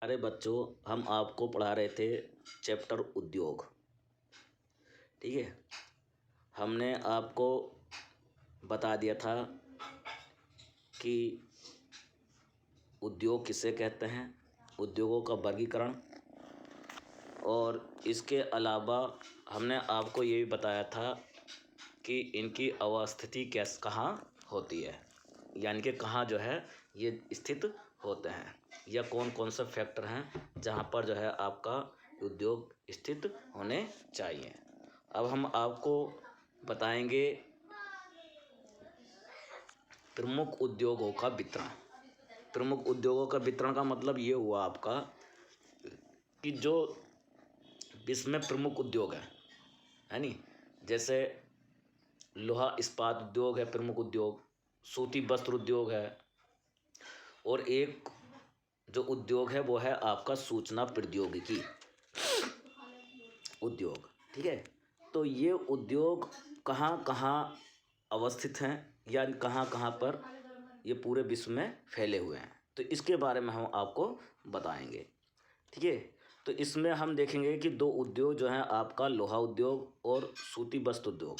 अरे बच्चों, हम आपको पढ़ा रहे थे चैप्टर उद्योग। ठीक है, हमने आपको बता दिया था कि उद्योग किसे कहते हैं, उद्योगों का वर्गीकरण, और इसके अलावा हमने आपको ये भी बताया था कि इनकी अवस्थिति कहाँ होती है, यानी कि कहाँ जो है ये स्थित होते हैं, या कौन कौन से फैक्टर हैं जहाँ पर जो है आपका उद्योग स्थित होने चाहिए। अब हम आपको बताएंगे प्रमुख उद्योगों का वितरण। प्रमुख उद्योगों का वितरण का मतलब ये हुआ आपका कि जो विश्व में प्रमुख उद्योग है नी, जैसे लोहा इस्पात उद्योग है प्रमुख उद्योग, सूती वस्त्र उद्योग है, और एक जो उद्योग है वो है आपका सूचना प्रौद्योगिकी उद्योग। ठीक है, तो ये उद्योग कहाँ कहाँ अवस्थित हैं या कहाँ कहाँ पर ये पूरे विश्व में फैले हुए हैं, तो इसके बारे में हम आपको बताएंगे। ठीक है, तो इसमें हम देखेंगे कि दो उद्योग जो हैं आपका लोहा उद्योग और सूती वस्त्र उद्योग,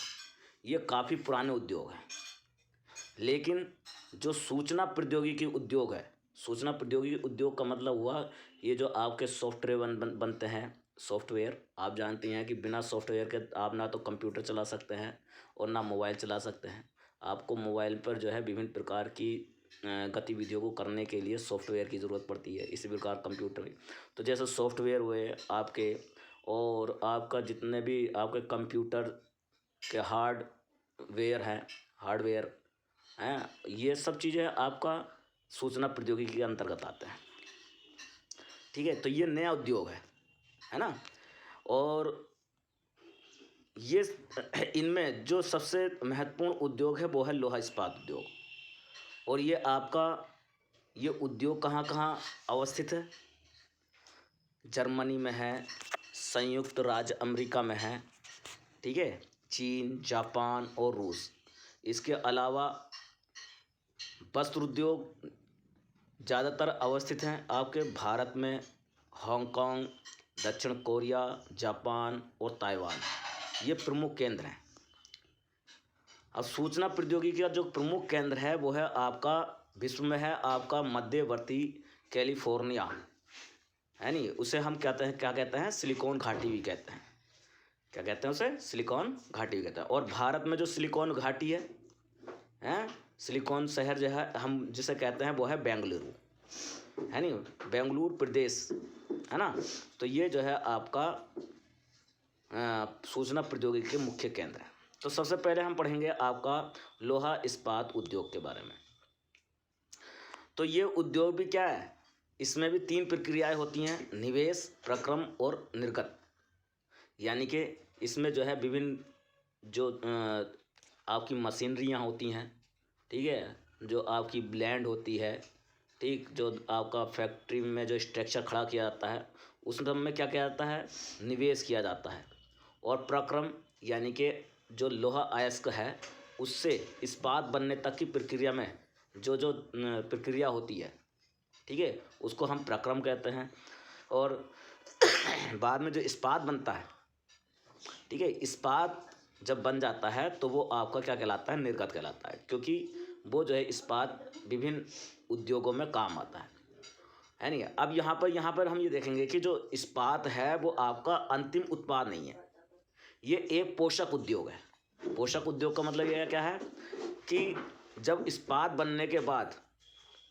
ये काफ़ी पुराने उद्योग हैं। लेकिन जो सूचना प्रौद्योगिकी उद्योग है, सूचना प्रौद्योगिकी उद्योग का मतलब हुआ ये जो आपके सॉफ्टवेयर बनते हैं। सॉफ्टवेयर आप जानते हैं कि बिना सॉफ्टवेयर के आप ना तो कंप्यूटर चला सकते हैं और ना मोबाइल चला सकते हैं। आपको मोबाइल पर जो है विभिन्न प्रकार की गतिविधियों को करने के लिए सॉफ्टवेयर की ज़रूरत पड़ती है, इसी प्रकार कंप्यूटर में। तो जैसे सॉफ्टवेयर हुए आपके, और आपका जितने भी आपके कंप्यूटर के हार्डवेयर हैं, ये सब चीज़ें आपका सूचना प्रौद्योगिकी के अंतर्गत आते हैं। ठीक है, तो ये नया उद्योग है ना। और ये इनमें जो सबसे महत्वपूर्ण उद्योग है वो है लोहा इस्पात उद्योग। और ये आपका ये उद्योग कहाँ कहाँ अवस्थित है? जर्मनी में है, संयुक्त राज्य अमेरिका में है, ठीक है, चीन, जापान और रूस। इसके अलावा वस्त्र उद्योग ज़्यादातर अवस्थित हैं आपके भारत में, हांगकांग, दक्षिण कोरिया, जापान और ताइवान, ये प्रमुख केंद्र हैं। अब सूचना प्रौद्योगिकी का जो प्रमुख केंद्र है वो है आपका विश्व में है आपका मध्यवर्ती कैलिफोर्निया, है नी। उसे हम क्या कहते हैं, सिलिकॉन घाटी भी कहते हैं। क्या कहते हैं उसे? सिलिकॉन घाटी भी कहते हैं। और भारत में जो सिलिकॉन घाटी है सिलिकॉन शहर जो है हम जिसे कहते हैं वो है बेंगलुरु, है नी, बेंगलुरु प्रदेश, है ना। तो ये जो है आपका सूचना प्रौद्योगिकी के मुख्य केंद्र है। तो सबसे पहले हम पढ़ेंगे आपका लोहा इस्पात उद्योग के बारे में। तो ये उद्योग भी क्या है, इसमें भी 3 प्रक्रियाएं होती हैं, निवेश, प्रक्रम और निर्गत। यानी कि इसमें जो है विभिन्न जो आपकी मशीनरियाँ होती हैं, ठीक है, जो आपकी ब्लेंड होती है, ठीक, जो आपका फैक्ट्री में जो स्ट्रक्चर खड़ा किया जाता है उस सब में क्या किया जाता है, निवेश किया जाता है। और प्रक्रम यानी कि जो लोहा अयस्क है उससे इस्पात बनने तक की प्रक्रिया में जो जो प्रक्रिया होती है, ठीक है, उसको हम प्रक्रम कहते हैं। और बाद में जो इस्पात बनता है, ठीक है, इस्पात जब बन जाता है तो वो आपका क्या कहलाता है, निर्गत कहलाता है, क्योंकि वो जो है इस्पात विभिन्न उद्योगों में काम आता है नहीं। अब यहाँ पर हम ये देखेंगे कि जो इस्पात है वो आपका अंतिम उत्पाद नहीं है, ये एक पोषक उद्योग है। पोषक उद्योग का मतलब ये क्या है कि जब इस्पात बनने के बाद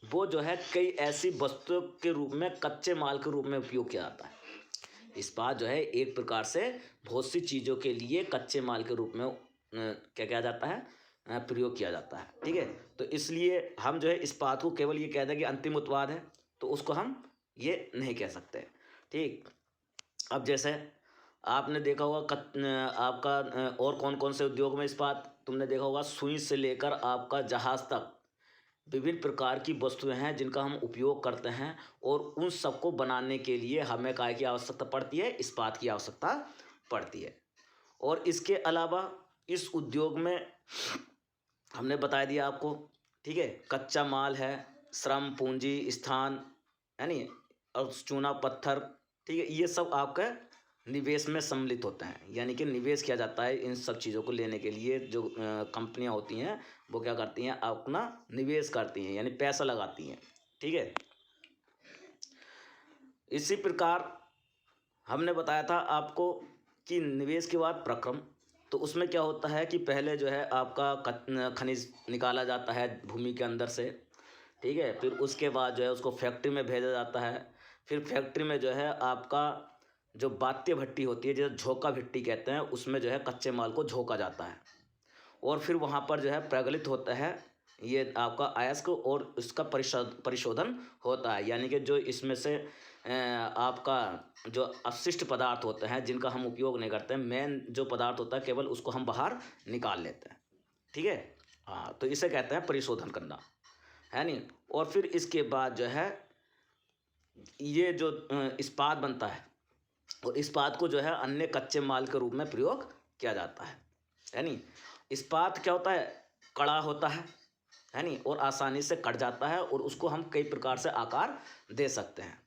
वो जो है कई ऐसी वस्तुओं के रूप में, कच्चे माल के रूप में उपयोग किया जाता है। इस्पात जो है एक प्रकार से बहुत सी चीज़ों के लिए कच्चे माल के रूप में क्या किया जाता है, प्रयोग किया जाता है। ठीक है, तो इसलिए हम जो है इस्पात को केवल ये कह दें कि अंतिम उत्पाद है, तो उसको हम ये नहीं कह सकते। ठीक, अब जैसे आपने देखा होगा आपका और कौन कौन से उद्योग में इस्पात तुमने देखा होगा, सुई से लेकर आपका जहाज़ तक विभिन्न प्रकार की वस्तुएं हैं जिनका हम उपयोग करते हैं, और उन सबको बनाने के लिए हमें काय की आवश्यकता पड़ती है, इस्पात की आवश्यकता पड़ती है। और इसके अलावा इस उद्योग में हमने बता दिया आपको, ठीक है, कच्चा माल है, श्रम, पूंजी, स्थान, है नी, और चूना पत्थर, ठीक है, ये सब आपका निवेश में सम्मिलित होते हैं। यानी कि निवेश किया जाता है इन सब चीज़ों को लेने के लिए। जो कंपनियां होती हैं वो क्या करती हैं, अपना निवेश करती हैं यानी पैसा लगाती हैं, ठीक है। इसी प्रकार हमने बताया था आपको कि निवेश के बाद प्रक्रम। तो उसमें क्या होता है कि पहले जो है आपका खनिज निकाला जाता है भूमि के अंदर से, ठीक है। फिर उसके बाद जो है उसको फैक्ट्री में भेजा जाता है। फिर फैक्ट्री में जो है आपका जो बात्य भट्टी होती है, जो झोंका भट्टी कहते हैं, उसमें जो है कच्चे माल को झोंका जाता है। और फिर वहाँ पर जो है प्रगलित होता है ये आपका अयस्क, और उसका परिशोधन होता है। यानी कि जो इसमें से आपका जो अपशिष्ट पदार्थ होते हैं जिनका हम उपयोग नहीं करते हैं, मेन जो पदार्थ होता है केवल उसको हम बाहर निकाल लेते हैं, ठीक है। हाँ, तो इसे कहते हैं परिशोधन करना, है नहीं। और फिर इसके बाद जो है ये जो इस्पात बनता है, और इस्पात को जो है अन्य कच्चे माल के रूप में प्रयोग किया जाता है नहीं। इस्पात क्या होता है, कड़ा होता है नहीं, और आसानी से कट जाता है, और उसको हम कई प्रकार से आकार दे सकते हैं।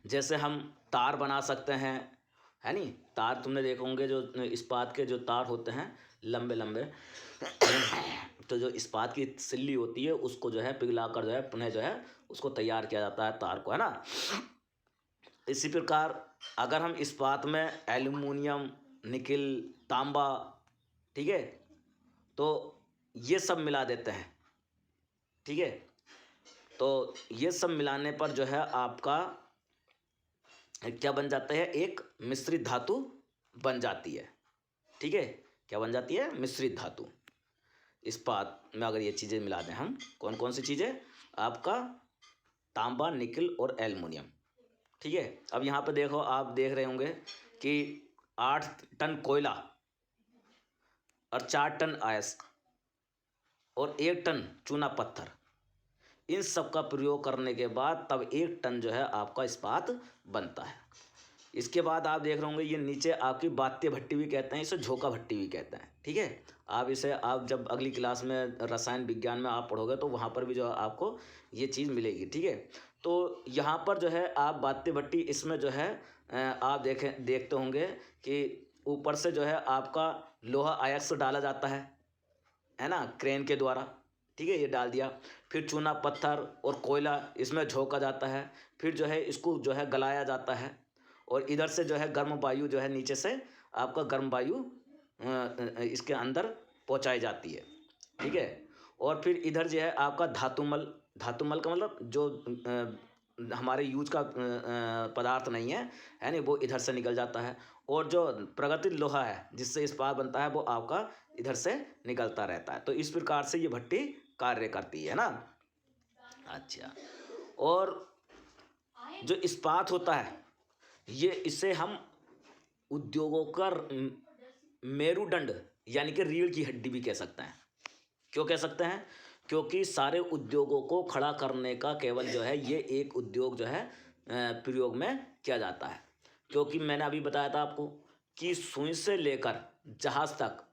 जैसे हम तार बना सकते हैं, है नहीं। तार तुमने देखे होंगे जो इस्पात के जो तार होते हैं लंबे लंबे, तो जो इस्पात की सिल्ली होती है उसको जो है पिघलाकर जो है पुनः जो है उसको तैयार किया जाता है तार को, है ना। इसी प्रकार अगर हम इस्पात में एल्युमिनियम, निकिल, तांबा, ठीक है, तो ये सब मिला देते हैं, ठीक है। तो ये सब मिलाने पर जो है आपका क्या बन जाता है, एक मिश्रित धातु बन जाती है, ठीक है। क्या बन जाती है, मिश्रित धातु। इस्पात में अगर ये चीज़ें मिला दें हम, कौन कौन सी चीज़ें, आपका तांबा, निकिल और एल्युमिनियम, ठीक है। अब यहाँ पे देखो, आप देख रहे होंगे कि 8 टन कोयला और 4 टन अयस्क और 1 टन चूना पत्थर, इन सब का प्रयोग करने के बाद तब 1 टन जो है आपका इस्पात बनता है। इसके बाद आप देख रहे होंगे ये नीचे आपकी बात्य भट्टी भी कहते हैं, इसे झोंका भट्टी भी कहते हैं, ठीक है। आप इसे आप जब अगली क्लास में रसायन विज्ञान में आप पढ़ोगे तो वहाँ पर भी जो है आपको ये चीज़ मिलेगी, ठीक है। तो यहाँ पर जो है आप बात्य भट्टी, इसमें जो है आप देखते होंगे कि ऊपर से जो है आपका लोहा अयस्क डाला जाता है ना, क्रेन के द्वारा, ठीक है, ये डाल दिया। फिर चूना पत्थर और कोयला इसमें झोंका जाता है। फिर जो है इसको जो है गलाया जाता है, और इधर से जो है गर्म वायु जो है नीचे से आपका गर्म वायु इसके अंदर पहुंचाई जाती है, ठीक है। और फिर इधर जो है आपका धातुमल, धातुमल का मतलब जो हमारे यूज का पदार्थ नहीं है नहीं, वो इधर से निकल जाता है। और जो प्रगतित लोहा है जिससे इस्पात बनता है वो आपका इधर से निकलता रहता है। तो इस प्रकार से ये भट्टी कार्य करती है ना। अच्छा, और जो इस्पात होता है ये, इसे हम उद्योगों का मेरुदंड यानी कि रीढ़ की हड्डी भी कह सकते हैं। क्यों कह सकते हैं, क्योंकि सारे उद्योगों को खड़ा करने का केवल जो है ये एक उद्योग जो है प्रयोग में किया जाता है। क्योंकि मैंने अभी बताया था आपको कि सुई से लेकर जहाज तक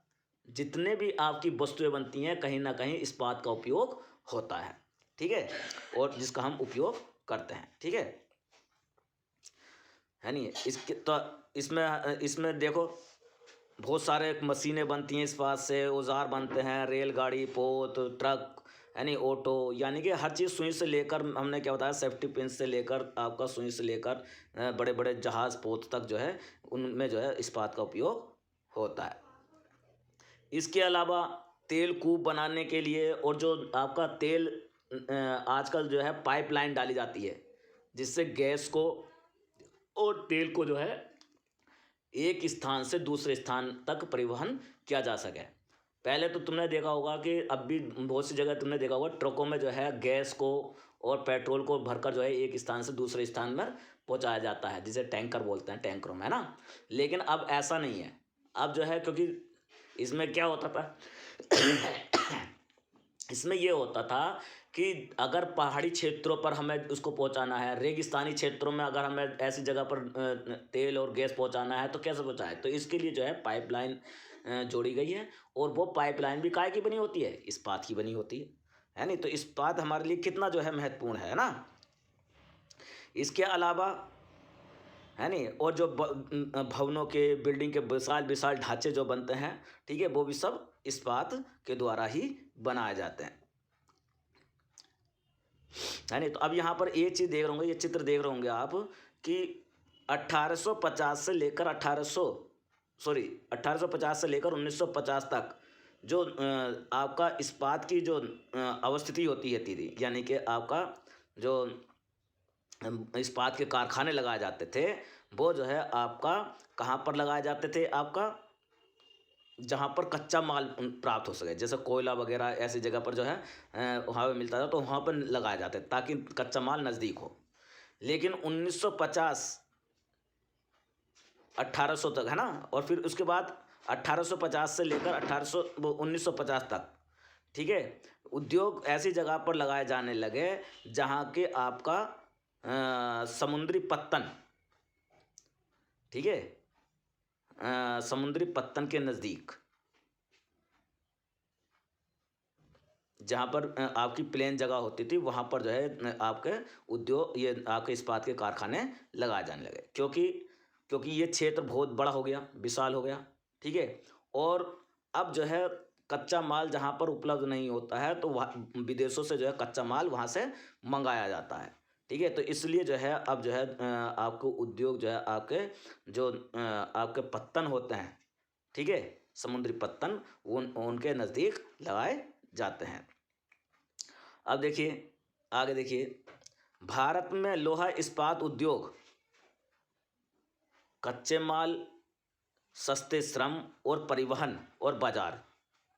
जितने भी आपकी वस्तुएं बनती हैं कहीं ना कहीं इस्पात का उपयोग होता है, ठीक है, और जिसका हम उपयोग करते हैं, ठीक है नहीं। इसके तो इसमें इसमें देखो बहुत सारे मशीनें बनती हैं इस्पात से, औजार बनते हैं, रेलगाड़ी, पोत, ट्रक, यानी ऑटो, यानी कि हर चीज़ सुई से लेकर, हमने क्या बताया, सेफ्टी पिन से लेकर आपका सुई से लेकर बड़े बड़े जहाज़, पोत तक जो है उनमें जो है इस्पात का उपयोग होता है। इसके अलावा तेल कूप बनाने के लिए, और जो आपका तेल आजकल जो है पाइपलाइन डाली जाती है जिससे गैस को और तेल को जो है एक स्थान से दूसरे स्थान तक परिवहन किया जा सके। पहले तो तुमने देखा होगा कि अब भी बहुत सी जगह तुमने देखा होगा ट्रकों में जो है गैस को और पेट्रोल को भरकर जो है एक स्थान से दूसरे स्थान पर पहुंचाया जाता है, जिसे टैंकर बोलते हैं, टैंकरों में, है ना। लेकिन अब ऐसा नहीं है। अब जो है, क्योंकि इसमें क्या होता था इसमें ये होता था कि अगर पहाड़ी क्षेत्रों पर हमें उसको पहुंचाना है, रेगिस्तानी क्षेत्रों में अगर हमें ऐसी जगह पर तेल और गैस पहुंचाना है तो कैसे पहुंचाए, तो इसके लिए जो है पाइपलाइन जोड़ी गई है। और वो पाइपलाइन भी काय की बनी होती है, इस्पात की बनी होती है नहीं। तो इस्पात हमारे लिए कितना जो है महत्वपूर्ण है ना। इसके अलावा है नहीं, और जो भवनों के बिल्डिंग के विशाल विशाल ढांचे जो बनते हैं, ठीक है, वो भी सब इस्पात के द्वारा ही बनाए जाते हैं, है नहीं। तो अब यहाँ पर ये चीज़ देख रहे होंगे, ये चित्र देख रहे होंगे आप कि 1850 से लेकर 1850 से लेकर 1950 तक जो आपका इस्पात की जो अवस्थिति होती थी, यानी कि आपका जो इस्पात के कारखाने लगाए जाते थे, वो जो है आपका कहाँ पर लगाए जाते थे, आपका जहाँ पर कच्चा माल प्राप्त हो सके, जैसे कोयला वगैरह ऐसी जगह पर जो है वहाँ पे मिलता था, तो वहाँ पर लगाए जाते ताकि कच्चा माल नज़दीक हो। लेकिन 1950 1800 तक, है ना, और फिर उसके बाद 1850 से लेकर 1950 तक, ठीक है, उद्योग ऐसी जगह पर लगाए जाने लगे जहाँ के आपका समुद्री पत्तन, ठीक है, समुद्री पत्तन के नज़दीक, जहाँ पर आपकी प्लेन जगह होती थी, वहाँ पर जो है आपके उद्योग, ये आपके इस्पात के कारखाने लगाए जाने लगे, क्योंकि ये क्षेत्र बहुत बड़ा हो गया, विशाल हो गया, ठीक है। और अब जो है कच्चा माल जहाँ पर उपलब्ध नहीं होता है, तो वहाँ विदेशों से जो है कच्चा माल वहाँ से मंगाया जाता है, ठीक है। तो इसलिए जो है अब जो है आपको उद्योग जो है आपके जो आपके पत्तन होते हैं, ठीक है, समुद्री पत्तन, उनके नज़दीक लगाए जाते हैं। अब देखिए, आगे देखिए, भारत में लोहा इस्पात उद्योग कच्चे माल, सस्ते श्रम और परिवहन और बाजार,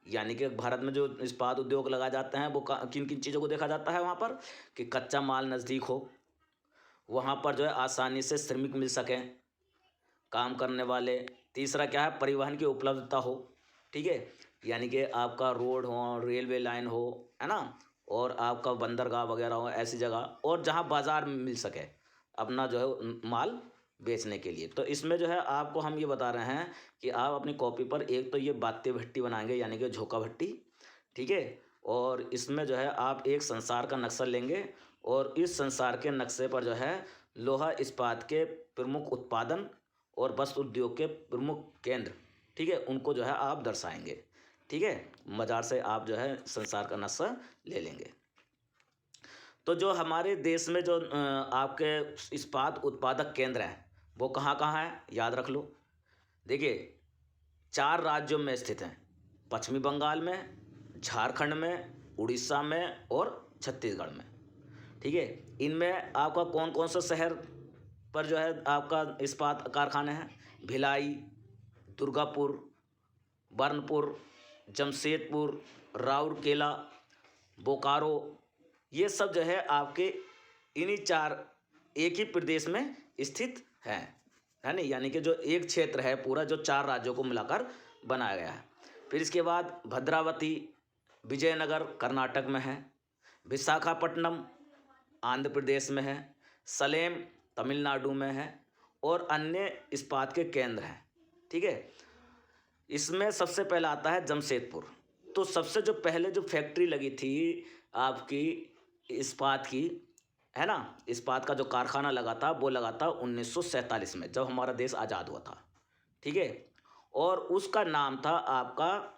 यानी कि भारत में जो इस्पात उद्योग लगाए जाते हैं वो किन किन चीज़ों को देखा जाता है वहाँ पर, कि कच्चा माल नज़दीक हो, वहाँ पर जो है आसानी से श्रमिक मिल सकें, काम करने वाले, तीसरा क्या है, परिवहन की उपलब्धता हो, ठीक है, यानी कि आपका रोड हो, रेलवे लाइन हो, है ना, और आपका बंदरगाह वगैरह हो, ऐसी जगह, और जहाँ बाज़ार मिल सके अपना जो है माल बेचने के लिए। तो इसमें जो है आपको हम ये बता रहे हैं कि आप अपनी कॉपी पर एक तो ये बात्य भट्टी बनाएंगे, यानी कि झोंका भट्टी, ठीक है, और इसमें जो है आप एक संसार का नक्शा लेंगे, और इस संसार के नक्शे पर जो है लोहा इस्पात के प्रमुख उत्पादन और वस्त्र उद्योग के प्रमुख केंद्र, ठीक है, उनको जो है आप दर्शाएंगे, ठीक है, बाजार से आप जो है संसार का नक्शा ले लेंगे। तो जो हमारे देश में जो आपके इस्पात उत्पादक केंद्र हैं वो कहाँ कहाँ हैं, याद रख लो। देखिए, 4 राज्यों में स्थित हैं, पश्चिमी बंगाल में, झारखंड में, उड़ीसा में और छत्तीसगढ़ में, ठीक है। इनमें आपका कौन कौन सा शहर पर जो है आपका इस्पात कारखाने हैं, भिलाई, दुर्गापुर, बर्नपुर, जमशेदपुर, राउरकेला, बोकारो, ये सब जो है आपके इन्हीं 4 एक ही प्रदेश में स्थित हैं, है नहीं, यानी कि जो एक क्षेत्र है पूरा, जो 4 राज्यों को मिलाकर बनाया गया है। फिर इसके बाद भद्रावती विजयनगर कर्नाटक में है, विशाखापट्टनम आंध्र प्रदेश में है, सलेम तमिलनाडु में है, और अन्य इस्पात के केंद्र हैं, ठीक है। इसमें सबसे पहला आता है जमशेदपुर। तो सबसे जो पहले जो फैक्ट्री लगी थी आपकी इस्पात की, है ना, इस्पात का जो कारखाना लगा था वो लगा था 1947 में, जब हमारा देश आज़ाद हुआ था, ठीक है। और उसका नाम था आपका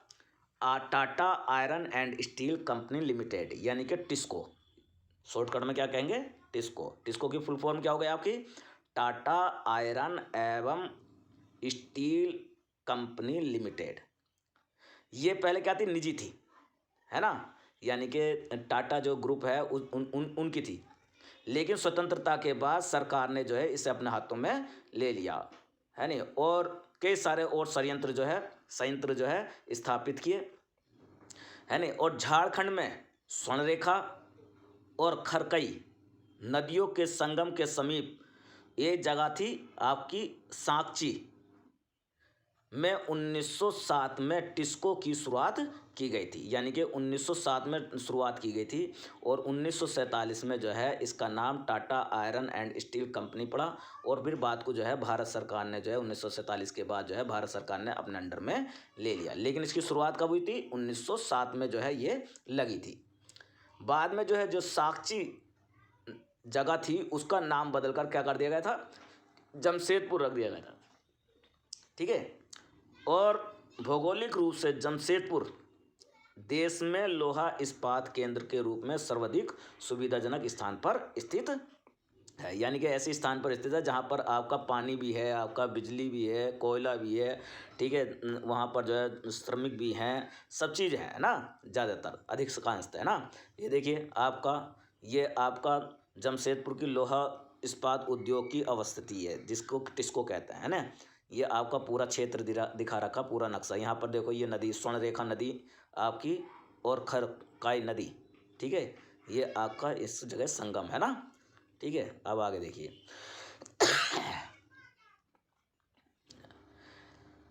Tata iron and steel company limited, यानी कि टिस्को, शॉर्टकट में क्या कहेंगे, टिस्को। टिस्को की फुल फॉर्म क्या हो गया आपकी, टाटा आयरन एवं स्टील कंपनी लिमिटेड। ये पहले क्या थी, निजी थी, है ना, यानी कि टाटा जो ग्रुप है उनकी थी, लेकिन स्वतंत्रता के बाद सरकार ने जो है इसे अपने हाथों में ले लिया, है नहीं, और कई सारे और संयंत्र जो है स्थापित किए, है नहीं। और झारखंड में स्वर्णरेखा और खरकई नदियों के संगम के समीप ये जगह थी आपकी साँची में 1907 में टिस्को की शुरुआत की गई थी, यानी कि 1907 में शुरुआत की गई थी, और 1947 में जो है इसका नाम Tata iron and steel company पड़ा, और फिर बाद को जो है भारत सरकार ने जो है 1947 के बाद जो है भारत सरकार ने अपने अंडर में ले लिया, लेकिन इसकी शुरुआत कब हुई थी, 1907 में जो है ये लगी थी। बाद में जो है जो साँची जगह थी उसका नाम बदलकर क्या कर दिया गया था, जमशेदपुर रख दिया गया था। ठीक है। और भौगोलिक रूप से जमशेदपुर देश में लोहा इस्पात केंद्र के रूप में सर्वाधिक सुविधाजनक स्थान पर स्थित है। यानी कि ऐसे स्थान पर स्थित है जहाँ पर आपका पानी भी है, आपका बिजली भी है, कोयला भी है। ठीक है। वहाँ पर जो है श्रमिक भी हैं, सब चीज़ है ना, ज़्यादातर अधिकांशतः है ना। ये देखिए आपका, ये आपका जमशेदपुर की लोहा इस्पात उद्योग की अवस्थिति है, जिसको टिस्को कहते हैं, है ना। ये आपका पूरा क्षेत्र दिखा रखा, पूरा नक्शा। यहाँ पर देखो ये नदी, स्वर्ण रेखा नदी आपकी, और खरकाई नदी। ठीक है। ये आपका इस जगह संगम है ना। ठीक है। अब आगे देखिए।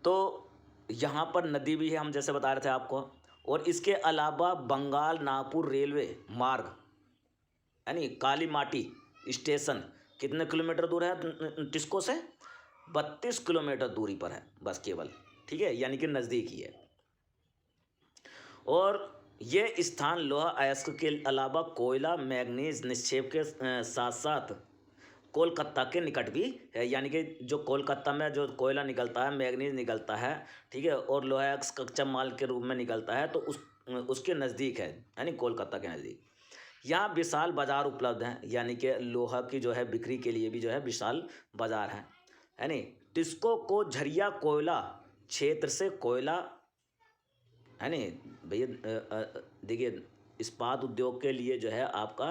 तो यहाँ पर नदी भी है, हम जैसे बता रहे थे आपको, और इसके अलावा बंगाल नागपुर रेलवे मार्ग यानी काली माटी स्टेशन कितने किलोमीटर दूर है टिस्को से, 32 किलोमीटर दूरी पर है बस केवल। ठीक है। यानी कि नज़दीक ही है। और ये स्थान लोहा अयस्क के अलावा कोयला मैग्नीज निक्षेप के साथ साथ कोलकाता के निकट भी है। यानी कि जो कोलकाता में जो कोयला निकलता है, मैग्नीज निकलता है, ठीक है, और लोहा अयस्क कच्चा माल के रूप में निकलता है, तो उसके नज़दीक है, यानी कोलकाता के नज़दीक। यहाँ विशाल बाजार उपलब्ध हैं, यानी कि लोहा की जो है बिक्री के लिए भी जो है विशाल बाजार है नहीं। टिस्को को झरिया कोयला क्षेत्र से कोयला, है नहीं भैया, देखिए इस्पात उद्योग के लिए जो है आपका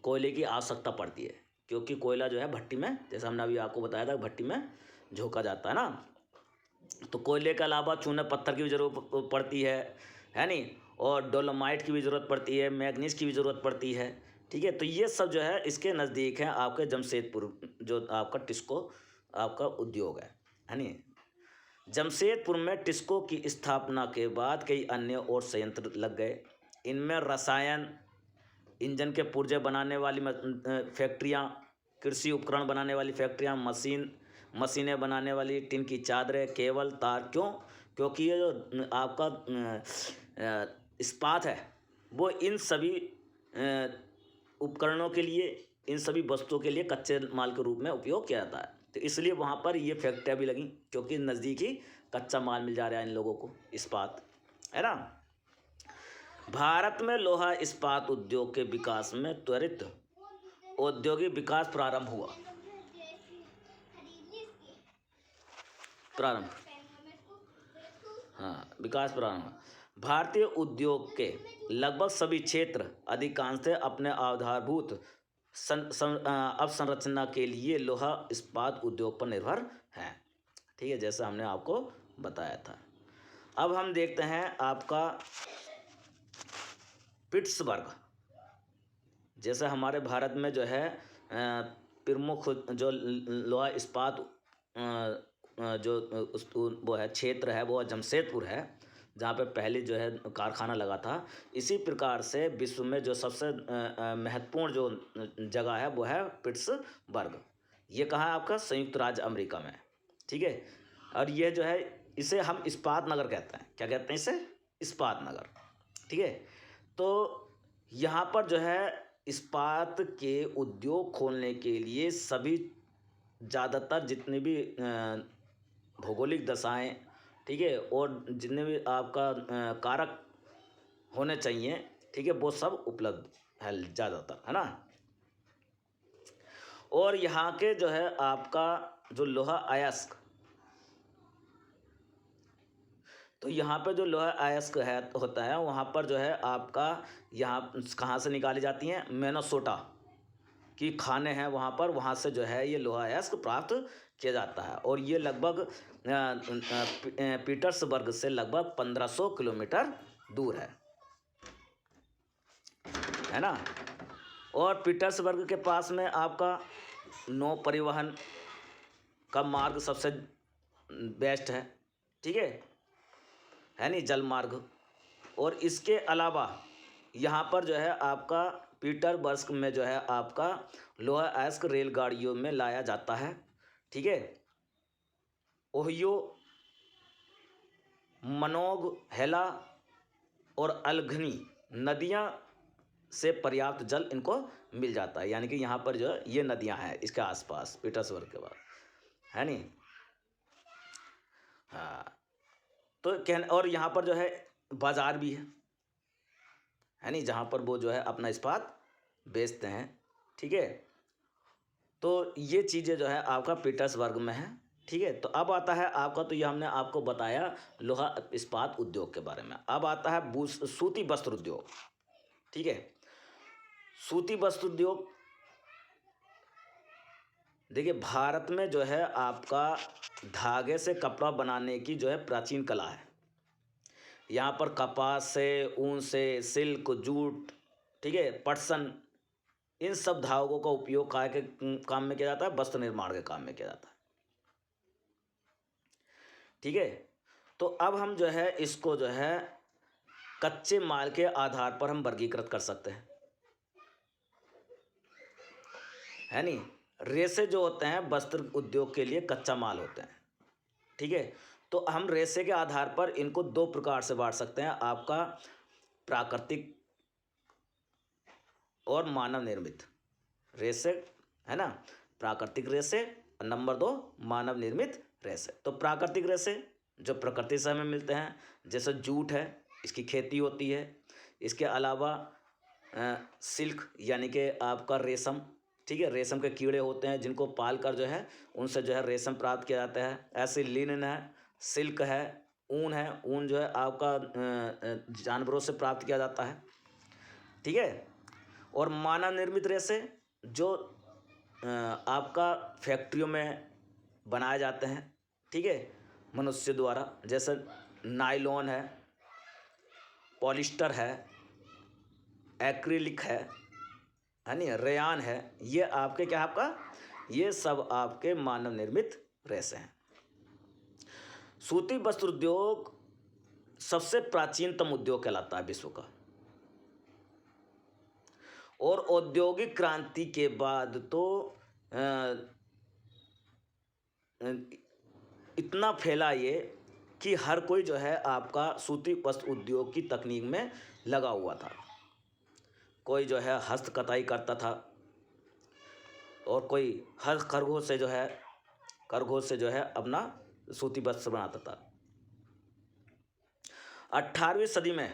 कोयले की आवश्यकता पड़ती है, क्योंकि कोयला जो है भट्टी में, जैसे हमने अभी आपको बताया था, भट्टी में झोंका जाता है ना। तो कोयले के अलावा चूने पत्थर की भी ज़रूरत पड़ती है नहीं, और डोलोमाइट की भी ज़रूरत पड़ती है, मैग्नीज की भी ज़रूरत पड़ती है। ठीक है। तो ये सब जो है इसके नज़दीक है आपके जमशेदपुर, जो आपका टिस्को आपका उद्योग है नहीं। जमशेदपुर में टिस्को की स्थापना के बाद कई अन्य और संयंत्र लग गए। इनमें रसायन, इंजन के पुर्जे बनाने वाली फैक्ट्रियाँ, कृषि उपकरण बनाने वाली फैक्ट्रियाँ, मशीनें बनाने वाली, टिन की चादरें, केबल, तार। क्यों? क्योंकि ये जो आपका इस्पात है वो इन सभी उपकरणों के लिए, इन सभी वस्तुओं के लिए कच्चे माल के रूप में उपयोग किया जाता है। तो इसलिए वहाँ पर ये फैक्ट्रियाँ भी लगी, क्योंकि नज़दीक ही कच्चा माल मिल जा रहा है इन लोगों को, इस्पात, है ना। भारत में लोहा इस्पात उद्योग के विकास में त्वरित औद्योगिक विकास प्रारंभ हुआ। विकास प्रारंभ। भारतीय उद्योग के लगभग सभी क्षेत्र अधिकांशतः अपने आधारभूत अवसंरचना के लिए लोहा इस्पात उद्योग पर निर्भर हैं। ठीक है, जैसा हमने आपको बताया था। अब हम देखते हैं आपका पिट्सबर्ग। जैसे हमारे भारत में जो है प्रमुख जो लोहा इस्पात जो वो है क्षेत्र है, वो जमशेदपुर है, जहाँ पे पहले जो है कारखाना लगा था। इसी प्रकार से विश्व में जो सबसे महत्वपूर्ण जो जगह है वो है पिट्सबर्ग। ये कहाँ है आपका? संयुक्त राज्य अमेरिका में। ठीक है। और ये जो है इसे हम इस्पात नगर कहते हैं। क्या कहते हैं इसे? इस्पात नगर। ठीक है। तो यहाँ पर जो है इस्पात के उद्योग खोलने के लिए सभी ज़्यादातर जितने भी भौगोलिक दशाएं, ठीक है, और जितने भी आपका कारक होने चाहिए, ठीक है, वो सब उपलब्ध है ज़्यादातर, है ना। और यहाँ के जो है आपका जो लोहा अयस्क, तो यहाँ पे जो लोहा अयस्क है होता है, वहाँ पर जो है आपका यहाँ कहाँ से निकाली जाती हैं? मिनेसोटा की खाने हैं वहाँ पर, वहाँ से जो है ये लोहा अयस्क प्राप्त किया जाता है। और ये लगभग पीटर्सबर्ग से लगभग 1500 किलोमीटर दूर है ना। और पीटर्सबर्ग के पास में आपका नौ परिवहन का मार्ग सबसे बेस्ट है। ठीक है नहीं, जल मार्ग। और इसके अलावा यहाँ पर जो है आपका पीटर्सबर्ग में जो है आपका लोहा अयस्क रेलगाड़ियों में लाया जाता है। ठीक है। ओहियो, मनोग, हेला और अल्घनी नदियाँ से पर्याप्त जल इनको मिल जाता है, यानी कि यहाँ पर जो है ये नदियाँ हैं इसके आसपास पीटर्सबर्ग के बाद, है नहीं। हाँ, तो कहने और यहाँ पर जो है बाजार भी है नहीं, जहाँ पर वो जो है अपना इस्पात बेचते हैं, ठीक है। तो ये चीज़ें जो है आपका पीटर्सबर्ग में है, ठीक है। तो अब आता है आपका, तो ये हमने आपको बताया लोहा इस्पात उद्योग के बारे में। अब आता है सूती वस्त्र उद्योग, ठीक है। सूती वस्त्र उद्योग, देखिए भारत में जो है आपका धागे से कपड़ा बनाने की जो है प्राचीन कला है। यहाँ पर कपास से, ऊन से, सिल्क, जूट, ठीक है, पटसन, इन सब धागों का उपयोग काय के काम में किया जाता है, वस्त्र निर्माण के काम में किया जाता है, ठीक है। तो अब हम जो है इसको जो है कच्चे माल के आधार पर हम वर्गीकृत कर सकते हैं, है नहीं। रेसे जो होते हैं वस्त्र उद्योग के लिए कच्चा माल होते हैं, ठीक है। तो हम रेसे के आधार पर इनको दो प्रकार से बांट सकते हैं, आपका प्राकृतिक और मानव निर्मित रेसे, है ना। प्राकृतिक रेसे और नंबर 2 मानव निर्मित रेसे। तो प्राकृतिक रेसे जो प्रकृति से हमें मिलते हैं, जैसे जूट है, इसकी खेती होती है। इसके अलावा सिल्क यानी कि आपका रेशम, ठीक है, रेशम के कीड़े होते हैं जिनको पाल कर जो है उनसे जो है रेशम प्राप्त किया जाता है। ऐसे लिनन है, सिल्क है, ऊन है, ऊन जो है आपका जानवरों से प्राप्त किया जाता है, ठीक है। और मानव निर्मित रेसे जो आपका फैक्ट्रियों में बनाए जाते हैं, ठीक है, मनुष्य द्वारा, जैसे नायलॉन है, पॉलिस्टर है, एक्रिलिक है नहीं, रेयान है, ये आपके क्या, आपका ये सब आपके मानव निर्मित रेसे हैं। सूती वस्त्र उद्योग सबसे प्राचीनतम उद्योग कहलाता है विश्व का, और औद्योगिक क्रांति के बाद तो इतना फैला ये कि हर कोई जो है आपका सूती वस्त्र उद्योग की तकनीक में लगा हुआ था। कोई जो है हस्तकताई करता था, और कोई खरगोश से जो है अपना सूती वस्त्र बनाता था। 18वीं सदी में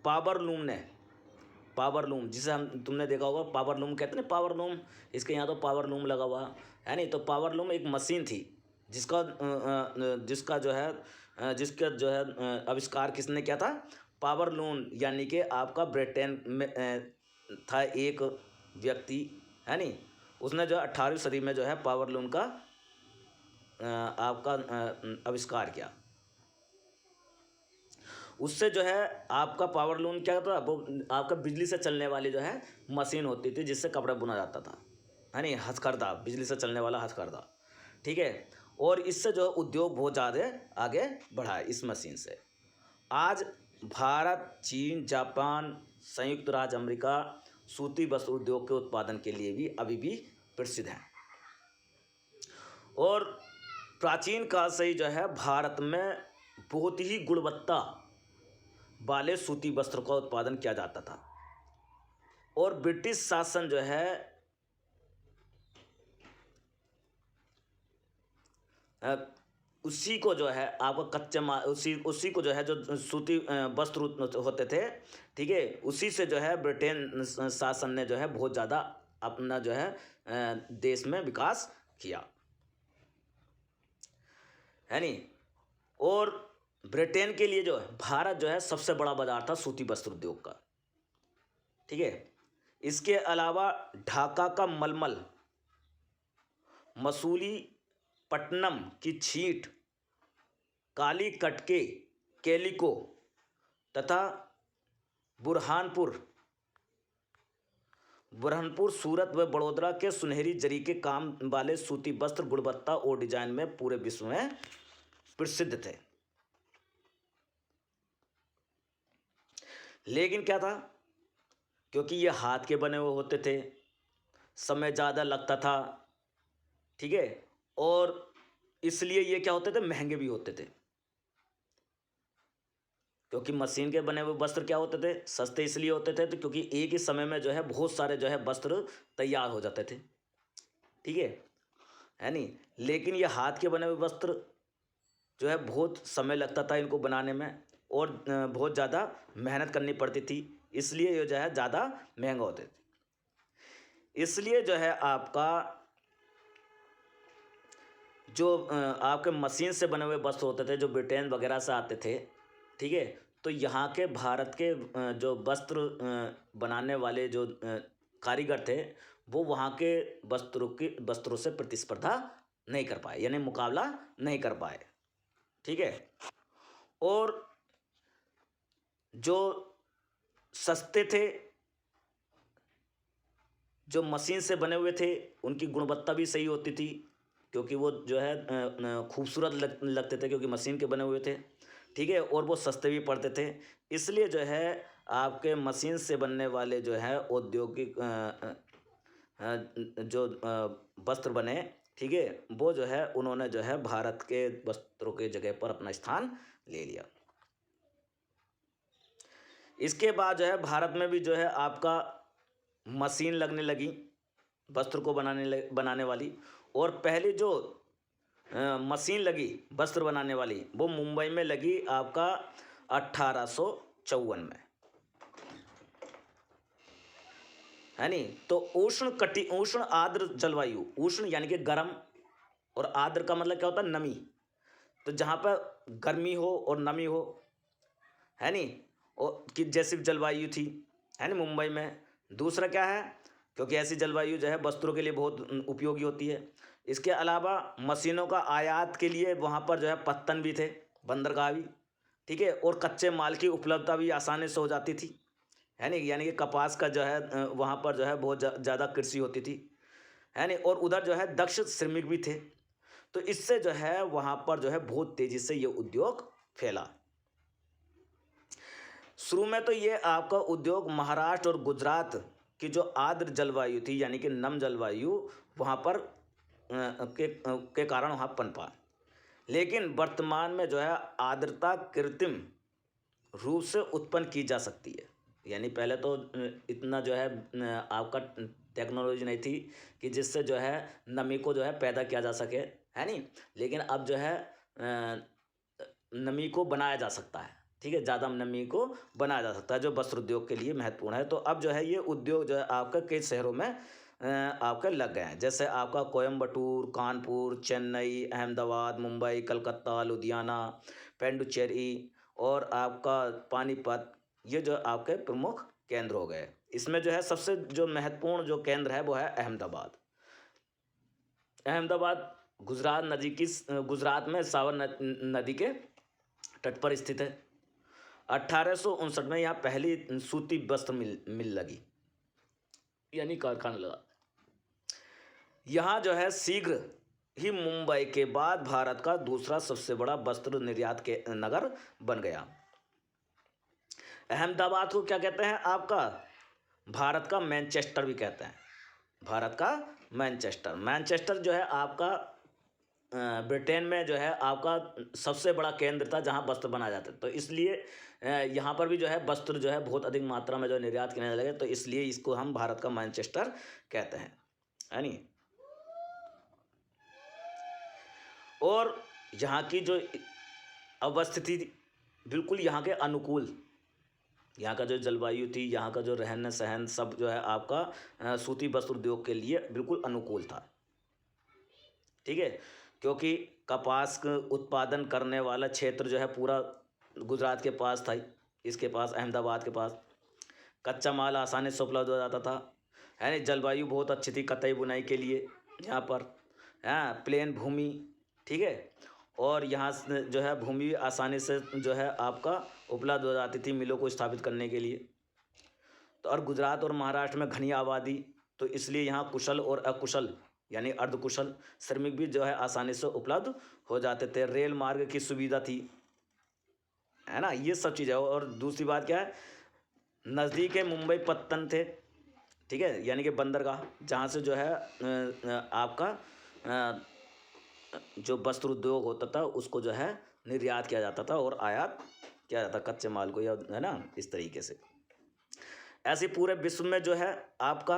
पावर लूम जिसे हम तुमने देखा होगा, पावर लूम कहते हैं ना, पावर लूम, इसके यहाँ तो पावर लूम लगा हुआ है नहीं। तो पावर लूम एक मशीन थी जिसका जो है आविष्कार किसने किया था, पावर लूम, यानी कि आपका ब्रिटेन में था एक व्यक्ति, है नहीं। उसने जो 18वीं सदी में जो है पावर लूम का आपका आविष्कार किया। उससे जो है आपका पावर लूम क्या होता था, वो आपका बिजली से चलने वाली जो है मशीन होती थी जिससे कपड़ा बुना जाता था, है नहीं, हथकरघा, बिजली से चलने वाला हथकरघा, ठीक है। और इससे जो उद्योग बहुत ज़्यादा आगे बढ़ा है इस मशीन से। आज भारत, चीन, जापान, संयुक्त राज्य अमेरिका सूती वस्त्र उद्योग के उत्पादन के लिए भी अभी भी प्रसिद्ध हैं। और प्राचीन काल से ही जो है भारत में बहुत ही गुणवत्ता वाले सूती वस्त्र का उत्पादन किया जाता था। और ब्रिटिश शासन जो है उसी को जो है आपका कच्चे माल, उसी को जो है जो सूती वस्त्र होते थे, ठीक है, उसी से जो है ब्रिटेन शासन ने जो है बहुत ज़्यादा अपना जो है देश में विकास किया, है नहीं। और ब्रिटेन के लिए जो है भारत जो है सबसे बड़ा बाजार था सूती वस्त्र उद्योग का, ठीक है। इसके अलावा ढाका का मलमल, मसूली पट्टनम की छीट, काली कटके कैलिको तथा बुरहानपुर, सूरत व बड़ौदा के सुनहरी जरी के काम वाले सूती वस्त्र गुणवत्ता और डिजाइन में पूरे विश्व में प्रसिद्ध थे। लेकिन क्या था, क्योंकि ये हाथ के बने हुए होते थे, समय ज़्यादा लगता था, ठीक है, और इसलिए ये क्या होते थे, महंगे भी होते थे। क्योंकि मशीन के बने हुए वस्त्र क्या होते थे, सस्ते इसलिए होते थे तो क्योंकि एक ही समय में जो है बहुत सारे जो है वस्त्र तैयार हो जाते थे। ठीक है नहीं। लेकिन ये हाथ के बने हुए वस्त्र जो है बहुत समय लगता था इनको बनाने में, और बहुत ज़्यादा मेहनत करनी पड़ती थी, इसलिए ये जो है ज़्यादा महंगा होते थे। इसलिए जो है आपका जो आपके मशीन से बने हुए वस्त्र होते थे जो ब्रिटेन वगैरह से आते थे, ठीक है, तो यहाँ के भारत के जो वस्त्र बनाने वाले जो कारीगर थे वो वहाँ के वस्त्रों से प्रतिस्पर्धा नहीं कर पाए, यानी मुकाबला नहीं कर पाए। ठीक है। और जो सस्ते थे, जो मशीन से बने हुए थे, उनकी गुणवत्ता भी सही होती थी, क्योंकि वो जो है खूबसूरत लगते थे क्योंकि मशीन के बने हुए थे। ठीक है। और वो सस्ते भी पड़ते थे, इसलिए जो है आपके मशीन से बनने वाले जो है औद्योगिक जो वस्त्र बने, ठीक है, वो जो है उन्होंने जो है भारत के वस्त्रों के जगह पर अपना स्थान ले लिया। इसके बाद जो है भारत में भी जो है आपका मशीन लगने लगी वस्त्र को बनाने वाली। और पहली जो मशीन लगी वस्त्र बनाने वाली वो मुंबई में लगी आपका 1854 में, है नहीं। तो उष्ण आर्द्र जलवायु, उष्ण यानी कि गर्म, और आर्द्र का मतलब क्या होता है, नमी। तो जहाँ पर गर्मी हो और नमी हो, है नहीं, और कि जैसी जलवायु थी, है ना मुंबई में। दूसरा क्या है, क्योंकि ऐसी जलवायु जो है वस्त्रों के लिए बहुत उपयोगी होती है। इसके अलावा मशीनों का आयात के लिए वहाँ पर जो है पत्तन भी थे, बंदरगाह भी। ठीक है। और कच्चे माल की उपलब्धता भी आसानी से हो जाती थी, है नहीं, यानी कि कपास का जो है वहाँ पर जो है बहुत ज़्यादा कृषि होती थी, है नहीं। और उधर जो है दक्ष श्रमिक भी थे, तो इससे जो है वहाँ पर जो है बहुत तेज़ी से ये उद्योग फैला। शुरू में तो ये आपका उद्योग महाराष्ट्र और गुजरात की जो आर्द्र जलवायु थी, यानी कि नम जलवायु, वहाँ पर के कारण वहाँ पनपा। लेकिन वर्तमान में जो है आर्द्रता कृत्रिम रूप से उत्पन्न की जा सकती है। यानी पहले तो इतना जो है आपका टेक्नोलॉजी नहीं थी कि जिससे जो है नमी को जो है पैदा किया जा सके, है नहीं। लेकिन अब जो है नमी को बनाया जा सकता है। ठीक है। ज़्यादा नमी को बनाया जा सकता है, जो वस्त्र उद्योग के लिए महत्वपूर्ण है। तो अब जो है ये उद्योग जो है आपका कई शहरों में आपके लग गए हैं, जैसे आपका कोयम्बटूर, कानपुर, चेन्नई, अहमदाबाद, मुंबई, कलकत्ता, लुधियाना, पेंडुचेरी और आपका पानीपत, ये जो आपके प्रमुख केंद्र हो गए। इसमें जो है सबसे जो महत्वपूर्ण जो केंद्र है वो है अहमदाबाद। अहमदाबाद गुजरात में सावन नदी के तट पर स्थित है। 1859 में यहाँ पहली सूती वस्त्र मिल लगी, यानी कारखाना लगा। यहाँ जो है शीघ्र ही मुंबई के बाद भारत का दूसरा सबसे बड़ा वस्त्र निर्यात के नगर बन गया। अहमदाबाद को क्या कहते हैं आपका, भारत का मैनचेस्टर भी कहते हैं। भारत का मैनचेस्टर जो है आपका ब्रिटेन में जो है आपका सबसे बड़ा केंद्र था जहाँ वस्त्र बनाए जाते, तो इसलिए यहाँ पर भी जो है वस्त्र जो है बहुत अधिक मात्रा में जो निर्यात करने लगे, तो इसलिए इसको हम भारत का मैनचेस्टर कहते हैं, है नहीं। और यहाँ की जो अवस्थिति बिल्कुल यहाँ के अनुकूल, यहाँ का जो जलवायु थी, यहाँ का जो रहन सहन सब जो है आपका सूती वस्त्र उद्योग के लिए बिल्कुल अनुकूल था। ठीक है। क्योंकि कपास का उत्पादन करने वाला क्षेत्र जो है पूरा गुजरात के पास था, इसके पास अहमदाबाद के पास कच्चा माल आसानी से उपलब्ध हो जाता था, है नहीं। जलवायु बहुत अच्छी थी कताई बुनाई के लिए यहाँ पर, हाँ, प्लेन भूमि। ठीक है। और यहाँ से जो है भूमि आसानी से जो है आपका उपलब्ध हो जाती थी मिलों को स्थापित करने के लिए। तो और गुजरात और महाराष्ट्र में घनी आबादी, तो इसलिए यहाँ कुशल और अकुशल यानी अर्धकुशल श्रमिक भी जो है आसानी से उपलब्ध हो जाते थे। रेल मार्ग की सुविधा थी, है ना, ये सब चीज़ें। और दूसरी बात क्या है, नज़दीक है मुंबई पत्तन थे, ठीक है, यानी कि बंदरगाह, जहाँ से जो है आपका जो वस्त्र उद्योग होता था उसको जो है निर्यात किया जाता था और आयात किया जाता है, कच्चे माल को, या है ना, इस तरीके से। ऐसे पूरे विश्व में जो है आपका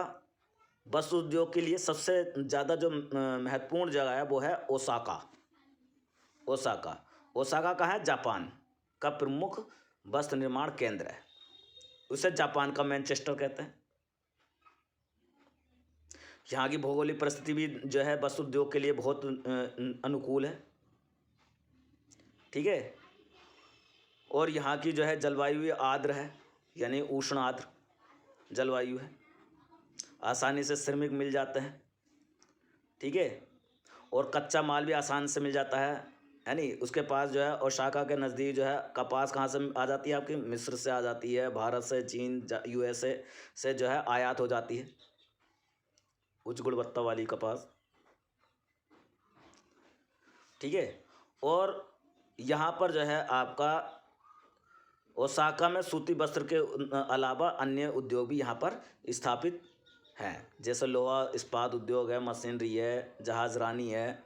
वस्त्र उद्योग के लिए सबसे ज़्यादा जो महत्वपूर्ण जगह है वो है ओसाका। ओसाका, ओसाका का है, जापान का प्रमुख वस्त्र निर्माण केंद्र है। उसे जापान का मैनचेस्टर कहते हैं। यहाँ की भौगोलिक परिस्थिति भी जो है वस्त्र उद्योग के लिए बहुत अनुकूल है, ठीक है। और यहाँ की जो है जलवायु आर्द्र है, यानी उष्ण आर्द्र जलवायु है। आसानी से श्रमिक मिल जाते हैं, ठीक है। और कच्चा माल भी आसान से मिल जाता है, यानी उसके पास जो है ओसाका के नज़दीक जो है कपास कहाँ से आ जाती है आपकी, मिस्र से आ जाती है, भारत से, चीन, यूएसए से जो है आयात हो जाती है उच्च गुणवत्ता वाली कपास, ठीक है। और यहाँ पर जो है आपका ओसाका में सूती वस्त्र के अलावा अन्य उद्योग भी यहाँ पर स्थापित हैं, जैसे लोहा इस्पात उद्योग है, मशीनरी है, जहाजरानी है,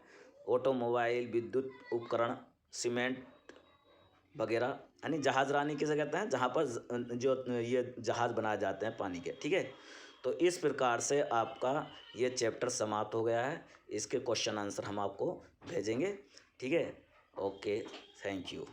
ऑटोमोबाइल, विद्युत उपकरण, सीमेंट वगैरह। यानी जहाजरानी किसे कहते हैं, जहाँ पर जो ये जहाज़ बनाए जाते हैं पानी के, ठीक है। तो इस प्रकार से आपका ये चैप्टर समाप्त हो गया है। इसके क्वेश्चन आंसर हम आपको भेजेंगे, ठीक है। Okay, thank you.